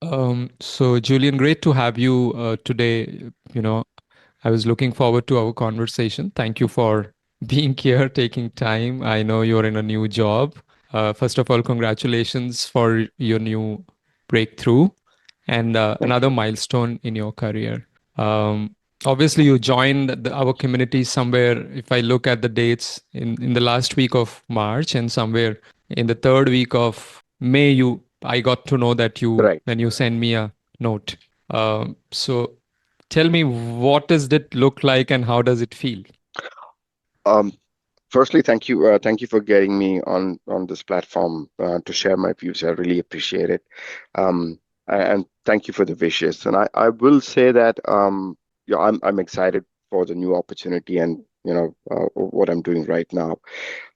So Julian, great to have you today. I was looking forward to our conversation. Thank you for being here, taking time. I know you're in a new job. First of all, congratulations for your new breakthrough and Thank another you. milestone in your career. Um, Obviously, you joined our community somewhere. If I look at the dates in the last week of March and somewhere in the third week of May, I got to know that you Right. when you send me a note. So tell me, what does it look like and how does it feel? Um, Firstly, thank you. Thank you for getting me on this platform to share my views. I really appreciate it. And thank you for the wishes. And I will say that yeah, I'm excited for the new opportunity and what I'm doing right now.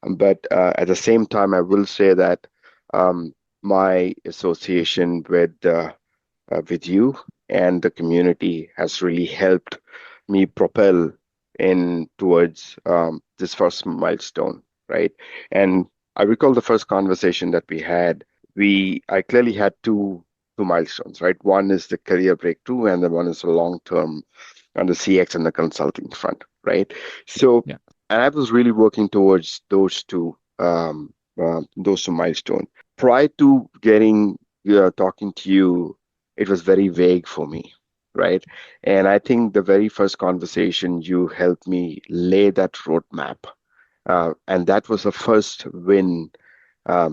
But at the same time, I will say that um, my association with you and the community has really helped me propel in towards this first milestone, right? And I recall the first conversation that we had. I clearly had two milestones, right? One is the career breakthrough, and the one is the long term on the CX and the consulting front, right? So, Yeah. and I was really working towards those two milestones. Prior to getting talking to you, it was very vague for me, right? And I think the very first conversation you helped me lay that roadmap, and that was the first win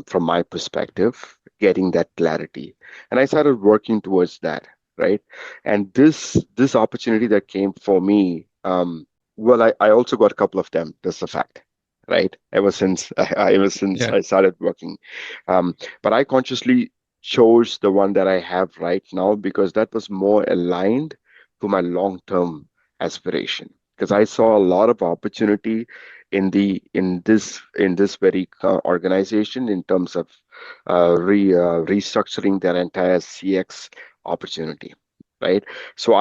from my perspective, getting that clarity. And I started working towards that, right? And this opportunity that came for me, well, I also got a couple of them. That's a fact, right? Ever since Yeah. I started working, but I consciously chose the one that I have right now because that was more aligned to my long-term aspiration. Because I saw a lot of opportunity in this very organization in terms of restructuring their entire CX opportunity, right? So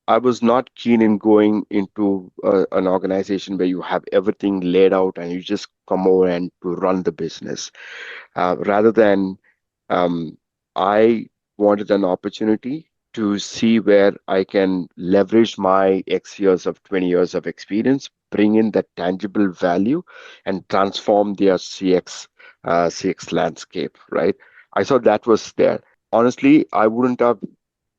I was not keen in going into an organization where you have everything laid out and you just come over and to run the business. Rather than um, I wanted an opportunity to see where I can leverage my X years of 20 years of experience, bring in that tangible value, and transform their CX landscape, right? I saw that was there. Honestly, I wouldn't have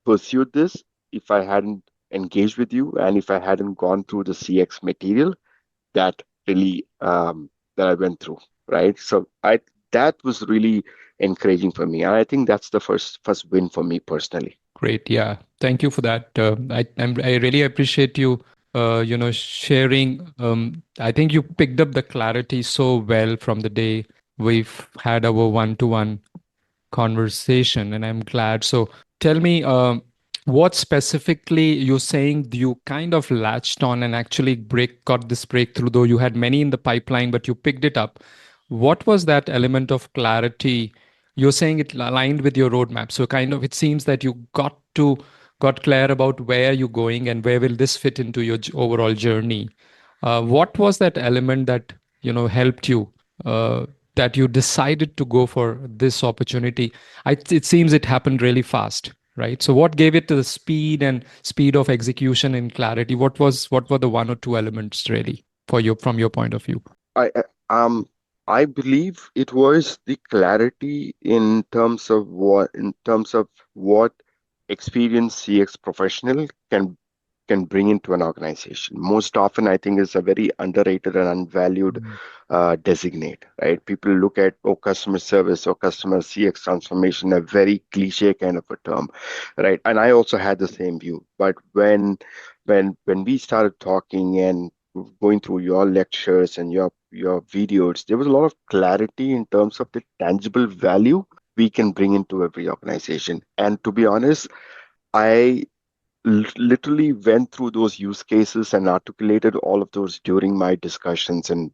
pursued this if I hadn't engaged with you and if I hadn't gone through the CX material that really that I went through, right? So I that was really encouraging for me, and I think that's the first win for me personally. Great. Yeah. Thank you for that. I really appreciate you, sharing. I think you picked up the clarity so well from the day we've had our one-to-one conversation, and I'm glad. So tell me, what specifically you're saying you kind of latched on and actually got this breakthrough, though you had many in the pipeline, but you picked it up. What was that element of clarity? You're saying it aligned with your roadmap. So kind of it seems that you got clear about where you're going and where will this fit into your overall journey. What was that element that helped you? Uh, that you decided to go for this opportunity. It seems it happened really fast, right? So what gave it to the speed of execution and clarity? What were the one or two elements really for you from your point of view? I believe it was the clarity in terms of what experienced CX professional can bring into an organization. Most often, I think, is a very underrated and unvalued Mm. designate, right? People look at customer service or customer CX transformation, a very cliche kind of a term, right? And I also had the same view. But when we started talking and going through your lectures and your videos, there was a lot of clarity in terms of the tangible value we can bring into every organization. And to be honest, I literally went through those use cases and articulated all of those during my discussions and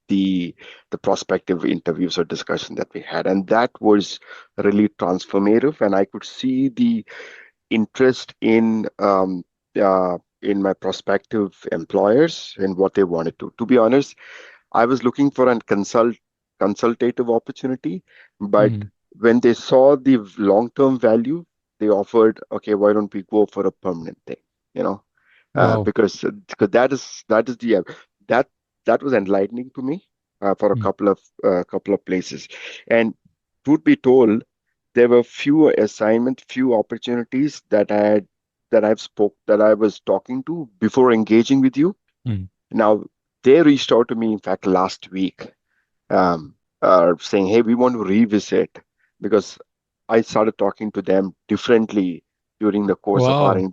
the the prospective interviews or discussion that we had, and that was really transformative, and I could see the interest in my prospective employers and what they wanted to be honest, I was looking for a consultative opportunity, but Mm. when they saw the long term value, they offered, okay, why don't we go for a permanent thing, you know? Wow. Because that is the that that was enlightening to me for a Mm, couple of places. And truth be told, there were few assignments, few opportunities that I was talking to before engaging with you. mm. Now they reached out to me, in fact, last week, saying, "Hey, we want to revisit," because I started talking to them differently during the course of our Wow.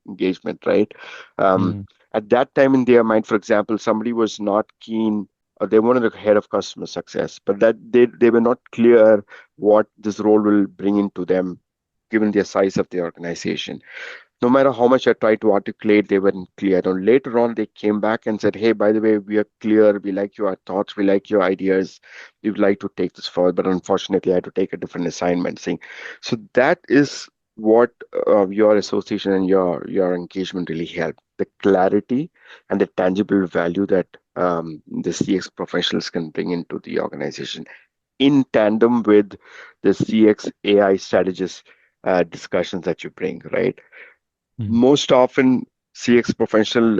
engagement, right? Um, Mm, at that time in their mind, for example, somebody was not keen, or they wanted a head of customer success, but that they were not clear what this role will bring into them, given the size of the organization. No matter how much I tried to articulate, they weren't clear. And later on, they came back and said, "Hey, by the way, we are clear. We like your thoughts. We like your ideas. We would like to take this forward." But unfortunately, I had to take a different assignment. Saying, so that is what your association and your engagement really help. The clarity and the tangible value that the CX professionals can bring into the organization in tandem with the CX AI strategist discussions that you bring, right? mm, Most often CX professional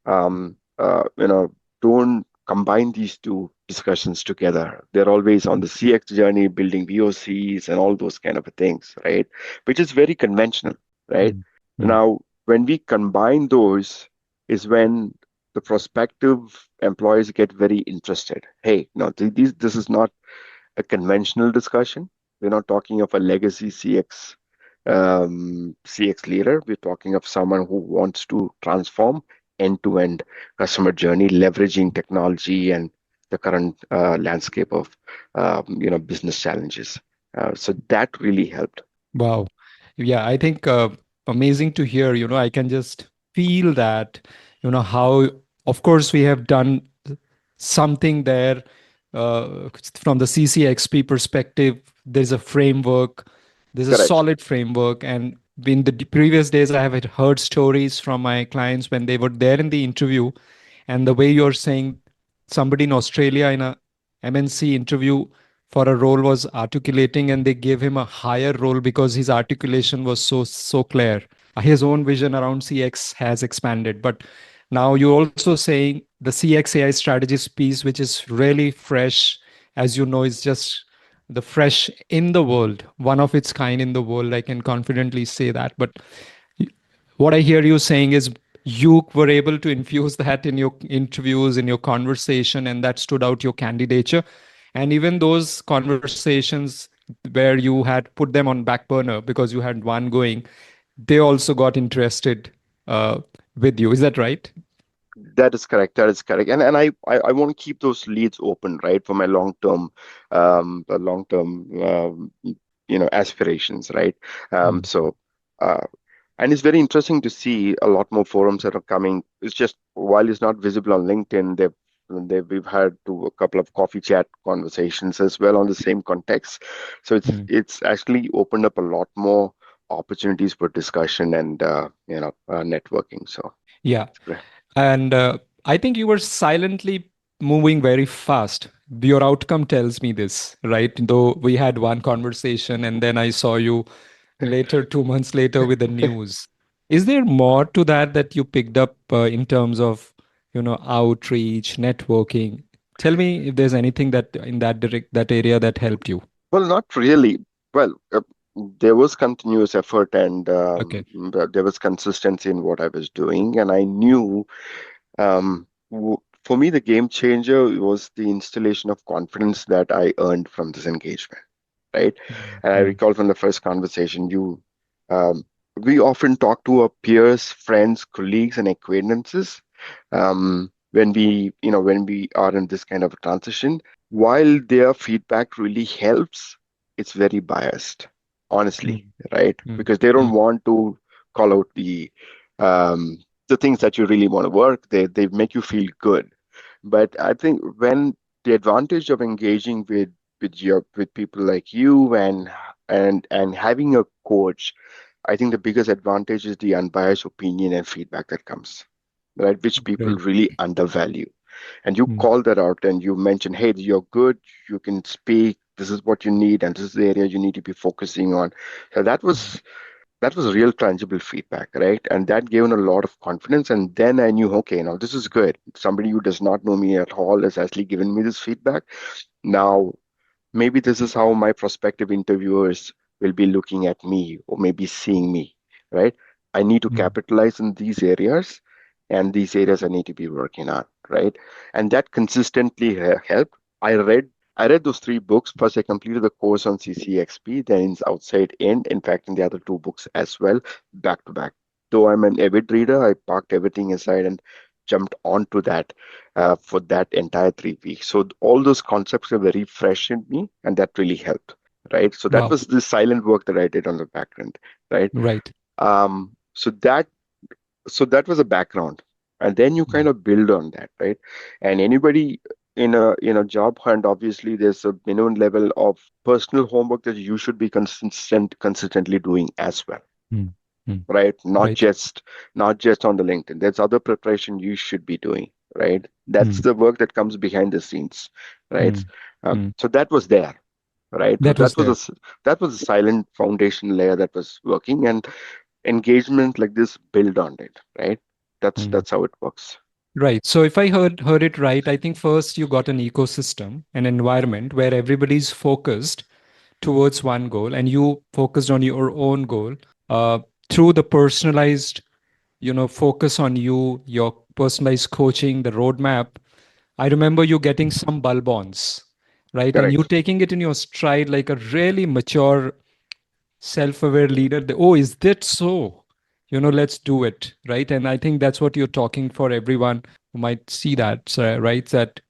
um, uh, you know don't combine these two discussions together. They're always on the CX journey, building VOCs and all those kind of things, right? Which is very conventional, right? mm, mm, Now, when we combine those, is when the prospective employees get very interested. Hey, no, this is not a conventional discussion. We're not talking of a legacy CX leader. We're talking of someone who wants to transform end-to-end customer journey, leveraging technology and the current landscape of business challenges. So that really helped. Wow. Yeah, I think amazing to hear. I can just feel that, how, of course, we have done something there from the CCXP perspective. There's a framework, there's a Correct. solid framework. And in the previous days, I have heard stories from my clients when they were there in the interview. And the way you're saying somebody in Australia in a MNC interview for a role was articulating, and they gave him a higher role because his articulation was so clear. His own vision around CX has expanded. But now you're also saying the CX AI strategist piece, which is really fresh, as you know, is just the fresh in the world, one of its kind in the world. I can confidently say that. But what I hear you saying is you were able to infuse that in your interviews, in your conversation, and that stood out your candidature. And even those conversations where you had put them on back burner because you had one going, they also got interested uh, with you. Is that right? That is correct. That is correct. And I want to keep those leads open, right, for my long term aspirations, right? Mm, So uh, and it's very interesting to see a lot more forums that are coming. It's just while it's not visible on LinkedIn, we've had a couple of coffee chat conversations as well on the same context. So mm. it's actually opened up a lot more opportunities for discussion and networking. So Yeah. it's great. And I think you were silently moving very fast. Your outcome tells me this, right? Though we had one conversation and then I saw you later, 2 months later, with the news. Is there more to that you picked up in terms of, outreach, networking? Tell me if there's anything that in that area that helped you. Well, not really. Well, there was continuous effort and Okay. there was consistency in what I was doing, and I knew for me the game changer was the installation of confidence that I earned from this engagement, right? And I Mm-hmm. recall from the first conversation, um, we often talk to our peers, friends, colleagues, and acquaintances when we are in this kind of a transition. While their feedback really helps, it's very biased, honestly, right? Because they don't Mm-hmm. want to call out um, the things that you really want to work. They make you feel good. But I think when the advantage of engaging with people like you and having a coach, I think the biggest advantage is the unbiased opinion and feedback that comes, right? Which people Great. really undervalue. And you Mm. call that out and you mention, hey, you're good, you can speak, this is what you need, and this is the area you need to be focusing on. So that was that was real tangible feedback, right? And that gave me a lot of confidence. And then I knew, okay, now this is good. Somebody who does not know me at all has actually given me this feedback. Now maybe this is how my prospective interviewers will be looking at me or maybe seeing me, right? I need to Mm. capitalize in these areas, and these areas I need to be working on, right? And that consistently helped. I read those three books. First, I completed the course on CCXP, then in Outside In, in fact, in the other two books as well, back to back. Though I'm an avid reader, I parked everything aside and jumped onto that for that entire 3 weeks. So all those concepts were very fresh in me, and that really helped, right? So that Wow. was the silent work that I did on the background, right? Right. Um, so that so that was a background, and then you kind Mm. of build on that, right? And anybody in a job hunt, obviously, there's a minimum level of personal homework that you should be consistently doing as well, Mm. Mm. right? not Right. just not just on the LinkedIn. There's other preparation you should be doing, right? That's Mm. the work that comes behind the scenes, right? Mm. Mm. So that was there, right? So That was there. that was a silent foundation layer that was working, and engagement like this build on it, right? Mm. That's how it works. Right. So if I heard it right, I think first you got an ecosystem, an environment where everybody's focused towards one goal, and you focused on your own goal uh, through the personalized, focus on you, your personalized coaching, the roadmap. I remember you getting some bulb-ons, right? And you Correct. taking it in your stride like a really mature, self-aware leader. Oh, is that so? Let's do it, right? And I think that's what you're talking for everyone who might see that, so, right? That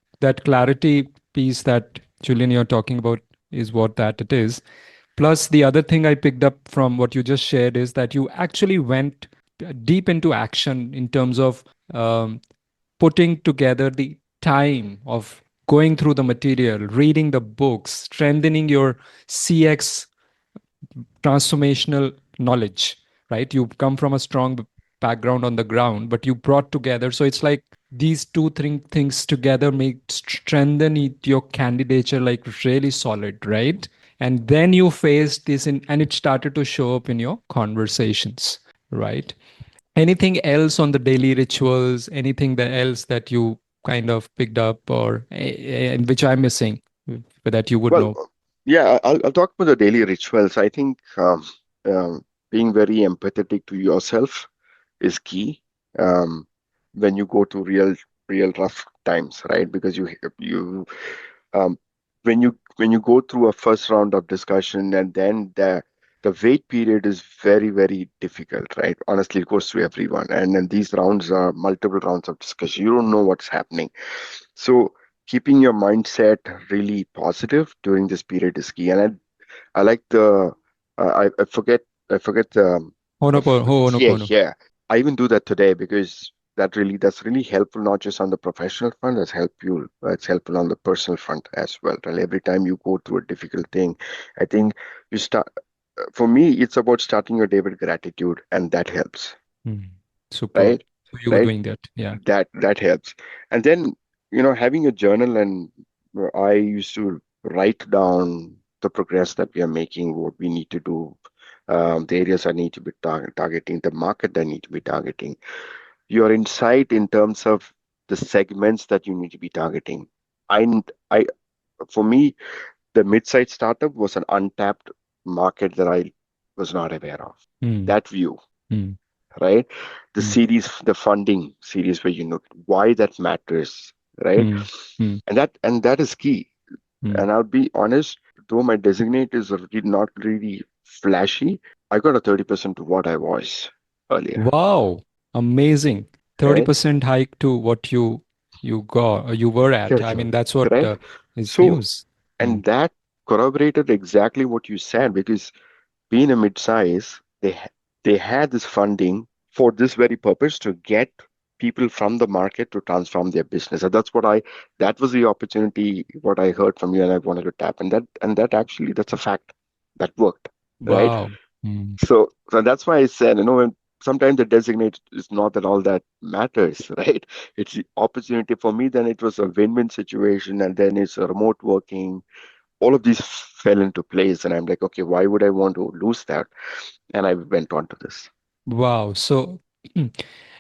clarity piece that Julian you're talking about is what that it is. Plus, the other thing I picked up from what you just shared is that you actually went deep into action in terms of um, putting together the time of going through the material, reading the books, strengthening your CX transformational knowledge, right? You come from a strong background on the ground, but you brought together. So it's like these two things together make strengthen your candidature like really solid, right? And then you faced this in, and it started to show up in your conversations, right? Anything else on the daily rituals? Anything that else that you kind of picked up, or and which I'm missing, that you would Well, know? yeah, I'll talk about the daily rituals. I think being very empathetic to yourself is key um, when you go to real rough times, right? Because you um, when you go through a first round of discussion, and then the wait period is very difficult, right? Honestly, it goes to everyone, and then these rounds are multiple rounds of discussion. You don't know what's happening, so keeping your mindset really positive during this period is key. And I like I forget yeah, Ho'oponopono. yeah. I even do that today because that's really helpful, not just on the professional front. It's helpful on the personal front as well. Right? Every time you go through a difficult thing, I think you start. For me, it's about starting your day with gratitude, and that helps, Hmm. Superb. right? So you were Right? doing that. Yeah. That helps. And then, having a journal, and I used to write down the progress that we are making, what we need to do, the areas I need to be targeting, the market I need to be targeting, your insight in terms of the segments that you need to be targeting. I for me, the mid-sized startup was an untapped market that I was not aware of. Hmm. That view, Hmm. right? Hmm. The funding series where you know why that matters, right? Hmm. Hmm. And that is key. Hmm. And I'll be honest, though my designate is not really flashy, I got a 30% to what I was earlier, Wow. Amazing. right? 30% hike to what you were at. I Correct. mean, that's what Correct. is So, news. Hmm. and that corroborated exactly what you said, because being a mid-size, they had this funding for this very purpose, to get people from the market to transform their business. And that was the opportunity what I heard from you, and I wanted to tap. And that actually, that's a fact that worked, right? Wow. Hmm. So that's why I said, when sometimes the designate is not that all that matters, right? It's the opportunity for me. Then it was a win-win situation, and then it's a remote working, all of these fell into place, and I'm like, okay, why would I want to lose that? And I went on to this. Wow. So,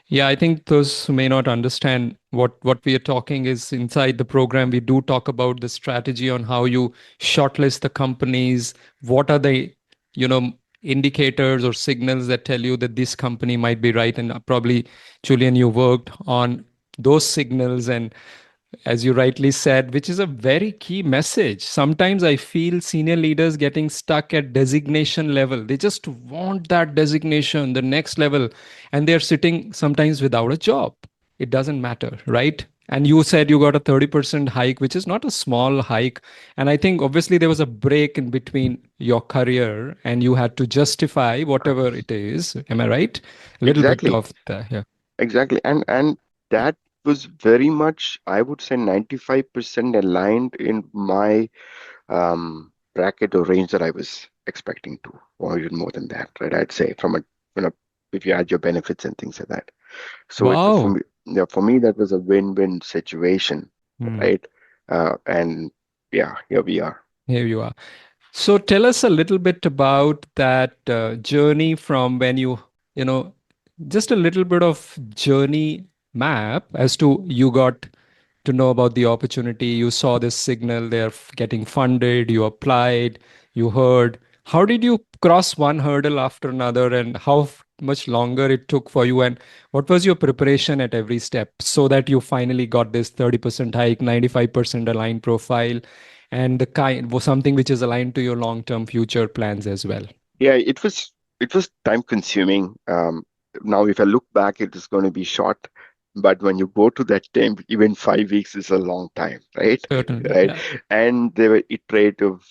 yeah, I think those who may not understand what we are talking is inside the program, we do talk about the strategy on how you shortlist the companies. What are the, you know, indicators or signals that tell you that this company might be right? And probably, Julian, you worked on those signals, and as you rightly said, which is a very key message. Sometimes I feel senior leaders getting stuck at designation level. They just want that designation, the next level, and they're sitting sometimes without a job. It doesn't matter, right? And you said you got a 30% hike, which is not a small hike. And I think obviously there was a break in between your career and you had to justify whatever it is. Am I right? A little bit Exactly, of the, yeah. exactly, and that was very much, I would say, 95% aligned in my bracket or range that I was expecting to, or even more than that, right? I'd say from a, you know, if you add your benefits and things like that. So it for Wow. me, yeah, for me that was a win-win situation, Hmm. right? And yeah, here we are. Here you are. So tell us a little bit about that journey from when you know, just a little bit of journey map as to you got to know about the opportunity. You saw this signal, they're getting funded, you applied, you heard. How did you cross one hurdle after another, and how much longer it took for you? And what was your preparation at every step so that you finally got this 30% hike, 95% aligned profile, and the kind was something which is aligned to your long-term future plans as well? Yeah, it was time consuming. Now, if I look back, it is going to be short, but when you go to that time, even 5 weeks is a long time, right? Certainly, Right. yeah. And there were iterative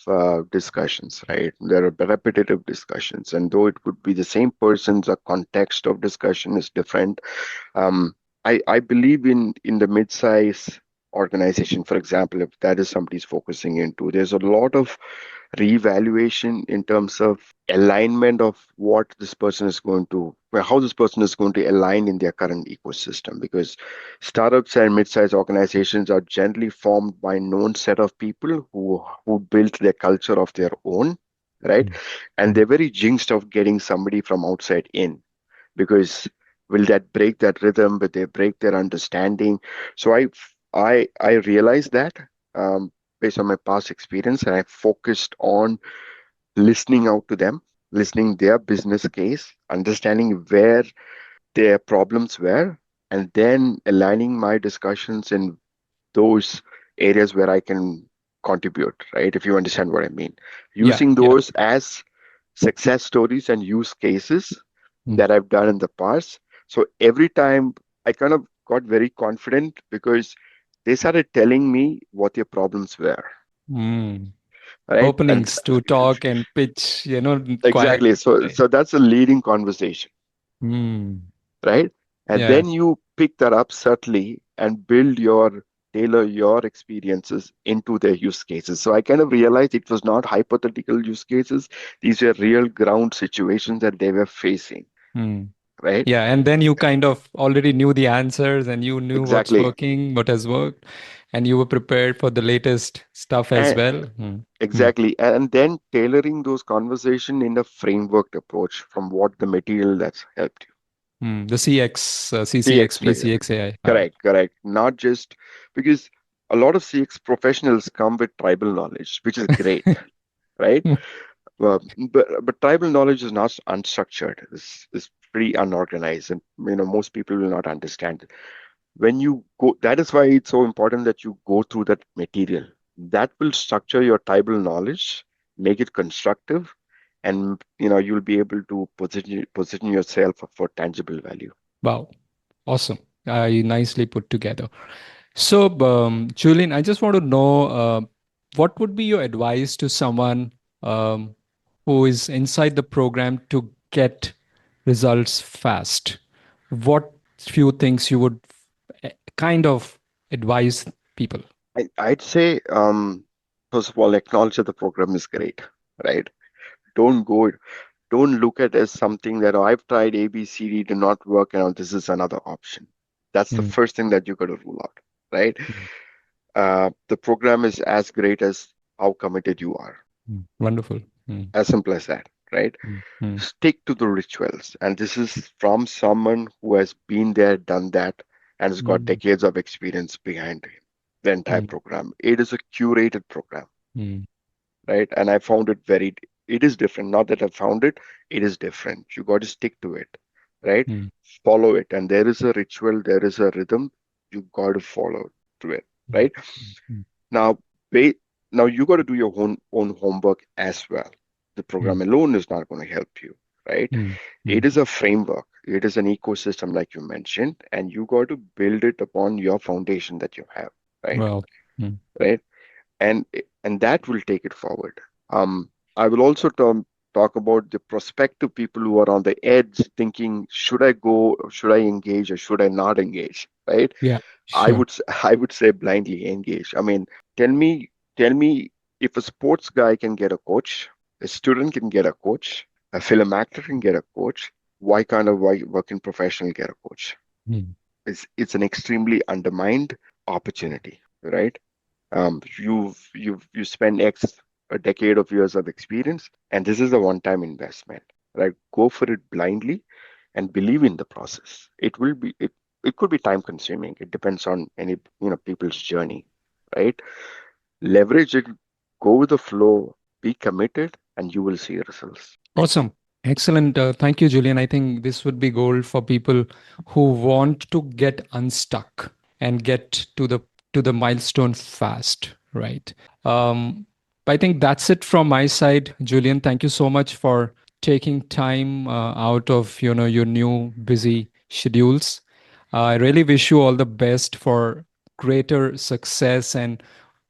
discussions, right? There are repetitive discussions, and though it could be the same persons, the context of discussion is different. Um, I believe in the mid-size organization, for example, if that is somebody's focusing into, there's a lot of reevaluation in terms of alignment of what this person is going to, well, how this person is going to align in their current ecosystem. Because startups and mid-sized organizations are generally formed by known set of people who built their culture of their own, right? Mm, And mm, they're very jinxed of getting somebody from outside in, because will that break that rhythm? Will they break their understanding? So I realized that, um, based on my past experience, and I focused on listening out to them, listening their business case, understanding where their problems were, and then aligning my discussions in those areas where I can contribute, right? If you understand what I mean. yeah, Using yeah. those as success stories and use cases Mm, that I've done in the past. So every time I kind of got very confident because they started telling me what their problems were, mm. right? And Openings to talk and pitch, quiet. exactly. So that's a leading conversation, Mm, right? And yeah. then you pick that up subtly and build your tailor your experiences into their use cases. So I kind of realized it was not hypothetical use cases. These were real ground situations that they were facing, Mm. right? Yeah, and then you kind of already knew the answers and you knew what's Exactly. working, what has worked, and you were prepared for the latest stuff as And well. Mm, mm, exactly. And then tailoring those conversation in a frameworked approach from what the material that's helped you. mm. The CX, CCX, CX, PCX AI. correct, correct. Not just because a lot of CX professionals come with tribal knowledge, which is great, right? But tribal knowledge is not unstructured. It's pretty unorganized, and most people will not understand. When you go, that is why it's so important that you go through that material. That will structure your tribal knowledge, make it constructive, and you'll be able to position yourself for tangible value. Wow, awesome. Nicely put together. So, Julian, I just want to know what would be your advice to someone um, who is inside the program to get results fast? What few things you would kind of advise people? I'd say, first of all, acknowledge that the program is great, right? Don't go, don't look at it as something that, "Oh, I've tried A, B, C, D, did not work, and this is another option." That's the Mm, first thing that you got to rule out, right? mm, The program is as great as how committed you are. Wonderful. Mm, As simple as that, right? mm, mm, Stick to the rituals. And this is from someone who has been there, done that, and has got mm, decades of experience behind him. The entire mm, program. It is a curated program, mm, right? And I found it very, it is different. Not that I found it, it is different. You got to stick to it, right? mm, Follow it. And there is a ritual, there is a rhythm. You got to follow to it, mm, right? mm, Now, wait, now you got to do your own homework as well. The mm, program alone is not going to help you, right? mm, It mm. is a framework, it is an ecosystem, like you mentioned, and you got to build it upon your foundation that you have, right? Well, mm, Right? And that will take it forward. I will also talk about the prospective people who are on the edge, thinking, should I go, should I engage, or should I not engage, right? yeah, I sure. would I would say blindly engage. I mean, tell me tell me if a sports guy can get a coach, a student can get a coach, a film actor can get a coach, why can't a working professional get a coach? Mm. It's an extremely undermined opportunity, right? You spend a decade of years of experience, and this is a one-time investment, right? Go for it blindly and believe in the process. It could be time consuming. It depends on any people's journey, right? Leverage it, go with the flow, be committed, and you will see results. Awesome. Excellent. Thank you, Julian. I think this would be gold for people who want to get unstuck and get to the milestone fast, right? Um, I think that's it from my side, Julian. Thank you so much for taking time out of your new busy schedules. I really wish you all the best for greater success and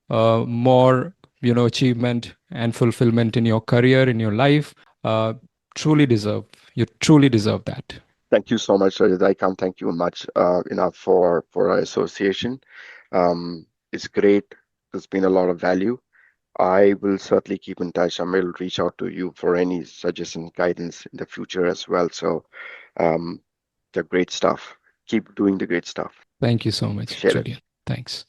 more achievement and fulfillment in your career, in your life. uh, Truly deserve, you truly deserve that. Thank you so much, Rajat. I can't thank you much enough for our association. It's great. There's been a lot of value. I will certainly keep in touch. I will reach out to you for any suggestion, guidance in the future as well. So, um, the great stuff. Keep doing the great stuff. Thank you so much, Appreciate it. Julian. Thanks.